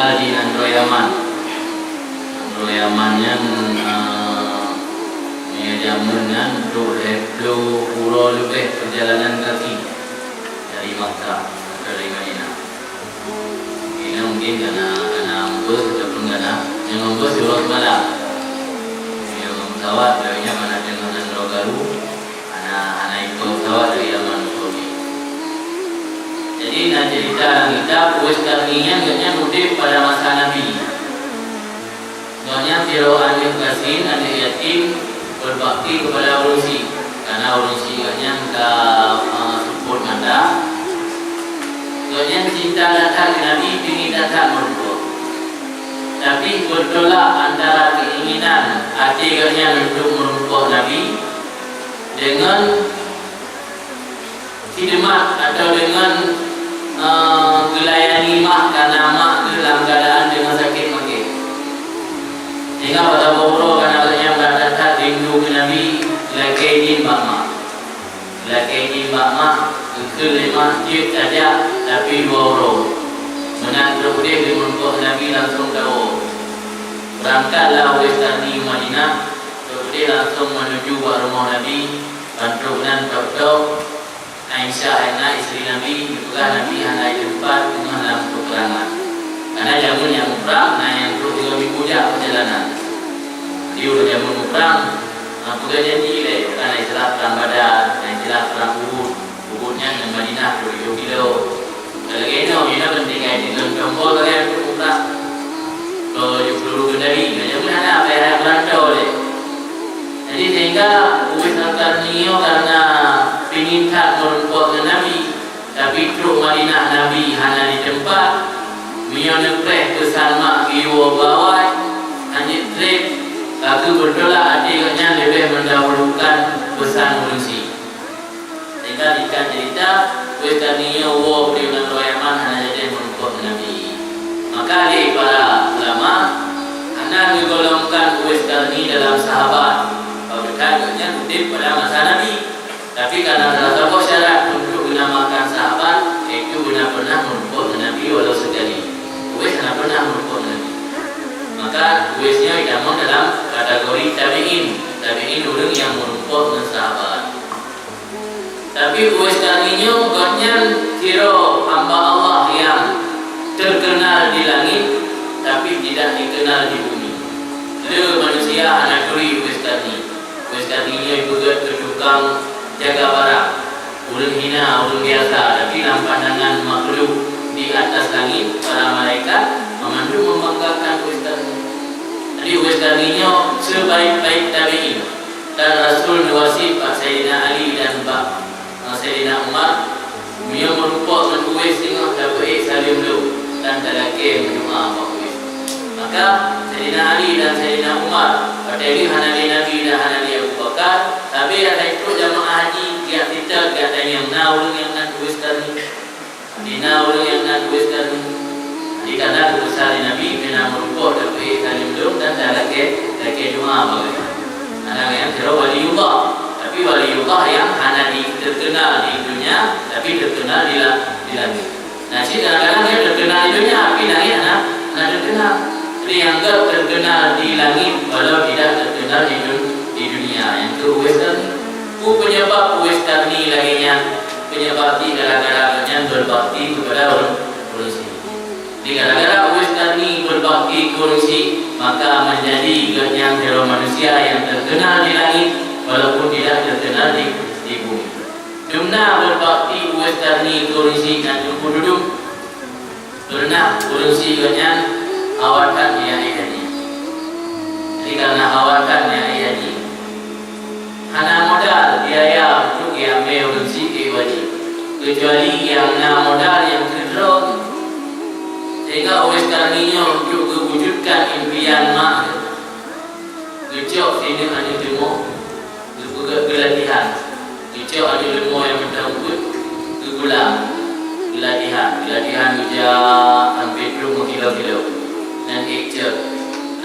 terkenal di Andro Yaman. Andro Yamannya jamunan 20 pulau lebih perjalanan kaki dari Makkah atau dari Madinah. Ini mungkin karena bus ataupun karena yang bus turun malam. Yang pesawat banyak mana dengan Andro Garu, anak ikut pesawat dari Yaman Saudi. Jadi nak cerita kita Uwais Qarninya enggaknya mudik pada masa Nabi. Enggaknya Fir'aun Yasin anak yatim berbakti kepada urusi, karena urusi enggaknya support manda. Enggaknya cinta datang ke Nabi, ingin datang merumput. Tapi bertolak antara keinginan hati enggaknya untuk merumput Nabi dengan khidmat atau dengan gelayani mak, karena mak dalam keadaan dengan sakit makit. Sehingga pada bawro karena yang berdatang rindu ke Nabi, lakaidin mak ke lima jid saja, tapi bawro menanduk dia di mumpuk Nabi langsung tahu. Berangkatlah Uwais Qarni Madinah, dia langsung menuju rumah Nabi, bantu dan tok Aisyah anak isteri Nabi, itulah Nabi hendak tempat dengan dalam peperangan. Karena jamun yang perang, yang perlu 3 minggu dah perjalanan. Dia udah jamun perang, sudah janji le, karena istilah perang Badar, istilah perang Uhudnya dengan Madinah 7 kilo. Kalau gini, kita penting di dalam tombol kalian untuk perang. Kalau peluru kendali, jamun ada apa yang berantau le. Jadi sehingga Uwais Qarni karena ingin tak merumput dengan Nabi, tapi truk Madinah Nabi hanya di tempat menyepreh pesan mak giwa bawai hanya trip lalu bertolak adiknya lebih mendahulukan pesan urusi. Sehingga jika cerita Uwais Qarni wow di Andro Yaman hanya jadi merumput dengan Nabi. Maka di para ulama anda menggolongkan Uwais Qarni dalam sahabat. Berkatnya kutip pada masa Nabi, tapi karena salah satu syarat untuk dinamakan sahabat itu benar-benar merumput Nabi walau sekali. Uwais tidak pernah merumput Nabi, maka Uwaisnya didalam dalam kategori tabi'in orang yang merumput dengan sahabat. Tapi Uwais Qarninya bukannya kira hamba Allah yang terkenal di langit tapi tidak dikenal di bumi. Dia manusia anak duri Uwais Qarni. Uwais Qarninya juga tukang jaga barang, ulun hina, ulun biasa, tapi dalam pandangan makhluk di atas langit, para malaikat memandu membanggakan Uwais Qarni. Jadi Uwais Qarninya sebaik-baik tabi'in, dan Rasul wasif Pak Sayyidina Ali dan Pak Sayyidina Umar, dia merupakan Uwais dengan dapat salim lu dan talaki mendoa Pak Uwais. Maka Sayyidina Ali dan Sayyidina Umar Padahal hanali Nabi dan hanali Abu Bakar, tapi ada itu jamaah haji dia kita kata yang naul yang nak Uwais Qarni, di naul yang nak Uwais Qarni. Di karena besar Nabi bina merupakan dari salim dulu dan ada lagi doa bagi. Ada yang kira waliullah, tapi waliullah yang hanali terkenal di dunia, tapi terkenal di langit. Nah, si kadang-kadang dia terkenal di dunia, tapi langit anak terkenal. Jadi yang terkenal di langit walau tidak terkenal di dunia. Yang itu Uwais Qarni. Penyebab Uwais Qarni laginya penyebab di gara-gara berbakti kepada urusi. Di gara-gara Uwais Qarni berbakti ke urusi, maka menjadi yang hero manusia yang terkenal di langit walaupun tidak terkenal di bumi. Jumlah berbakti Uwais Qarni ke urusi dan duduk pernah urusi dengan awatan yang ini. Jadi karena awatan yang ini, hana modal biaya untuk yang urusi wajib, kecuali yang modal yang kedua. Sehingga Uwais Qarninya untuk mewujudkan impian mak, kecok sini ada demo, gelatihan, kecok ada demo yang mendamput, kegulang, gelatihan kerja sampai 20 kilo. Dan kecil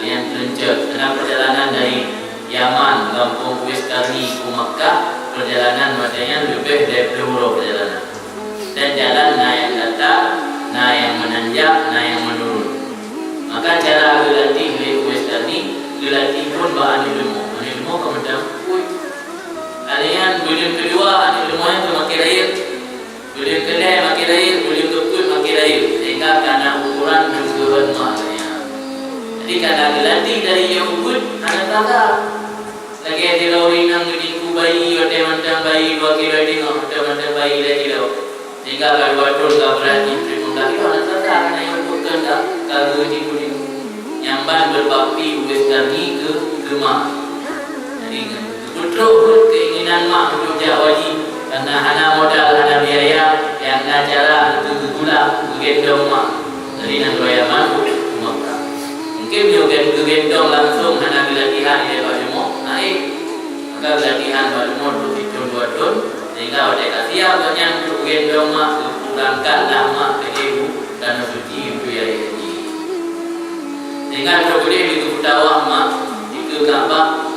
yang terencet dalam perjalanan dari Yaman kampung Uwais Qarni ke Makkah, perjalanan maknanya lebih dari 20 perjalanan, dan jalan yang datar, yang menanjak, yang menurun. Maka cara gelatih oleh Uwais Qarni, gelatih pun bahan ilmu kemudian alian bulan kedua ilmu yang makin air, bulan kedua makin air, bulan keempat makin air, sehingga karena ukuran kebutuhan maknanya. Jadi karena gelatih dari yang ukut anak tangga lagi dilawin ang gudingku bayi, ote mantang bayi 2 kilo dingok, ote mantang bayi 2 kilo, sehingga kalau wadul tak berani terima kilo anak tangga karena yang bukan tak kalau guding nyamban berbakti Uwais Qarni ke mak. Jadi betul keinginan mak untuk wajib karena hana modal, hana biaya yang nak cara untuk gula gendong mak dari nang roya mampu Mekah. Mungkin juga gendong langsung hana latihan dia pada mau naik, maka latihan pada mau berhitung 2 tahun sehingga ada kasih banyak untuk gendong mak berangkat mak ke ibu dan suci itu ya ini. Sehingga boleh itu dakwah mak itu Ka'bah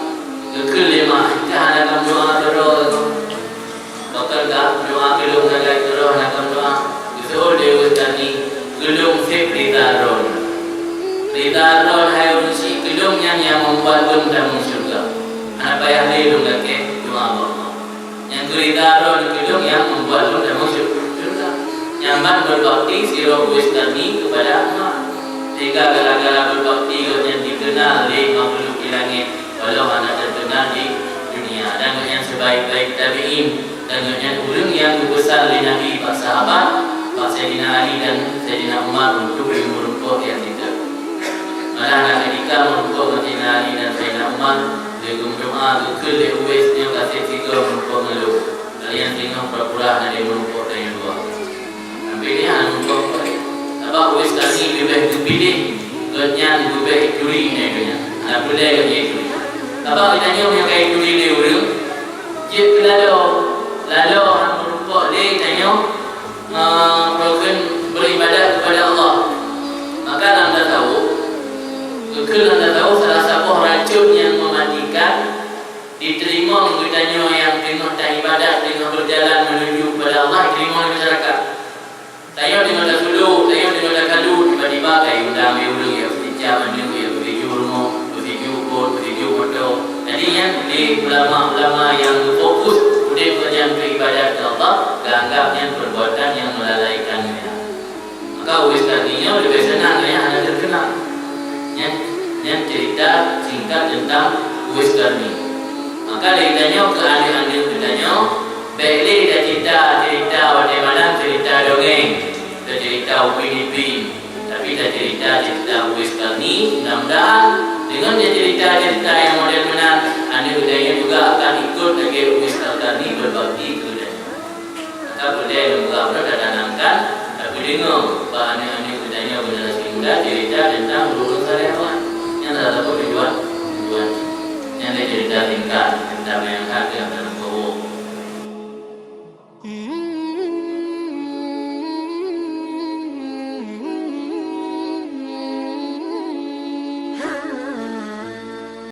kelima kita adakan doa terus bakal tak doa kelung ada terus adakan doa itu Uwais Qarni kelung sip ridaron hai urusi kelung yang membuat lung dalam surga anak payah lelung ke doa Allah yang ridaron kelung yang membuat lung dalam surga nyaman berbakti sira Uwais Qarni kepada mak sehingga gara-gara berbakti yang dikenal oleh makhluk di langit walau anak terkenal di dunia dan yang sebaik-baik tabi'in dan yang ulung yang besar oleh Nabi para sahabat Pak Sayyidina Ali dan Sayyidina Umar untuk merumpuk yang tidak malah anak ketika merumpuk Sayyidina Ali dan Sayyidina Umar dia berdoa betul dia Uwais dia kasih 3 merumpuk ngeluh kalian tengok pura-pura ada merumpuk dari luar sampai dia merumpuk sebab Uwais Qarni lebih dipilih kerana lebih curi ni anak boleh kerja curi. Apa kita tanya yang kaya curi dia orang? Jika lalu orang merupakan dia tanya melakukan beribadat kepada Allah. Maka anda tahu, salah satu racun yang mematikan diterima kita yang tengah ibadat, tengah berjalan menuju kepada Allah diterima oleh masyarakat. Saya dengan dah suluh, saya dengan dah kalu tiba-tiba kayak undang ulung ya, berbincang mana ya, bertuju rumah, bertuju pun, bertuju motor. Jadi yang di ulama-ulama yang fokus boleh berjalan beribadat kepada Allah, dianggapnya perbuatan yang melalaikannya. Maka Uwais Qarni lebih senang ya, anda terkenal. Yang cerita singkat tentang Uwais Qarni. Maka dia tanya ke ahli-ahli bertanya, baiklah dah cerita bagaimana cerita dongeng. Cerita Upin Ipin, tapi dah cerita Uwais Qarni. Mudah-mudahan dengan cerita yang model benar, anda budaya juga akan ikut lagi Uwais Qarni berbakti kepadanya. Maka budaya juga pernah tanamkan, tapi dengar bahan anda budaya generasi muda cerita tentang ulun karyawan yang tak dapat tujuan yang dia cerita tingkat tentang yang ada dalam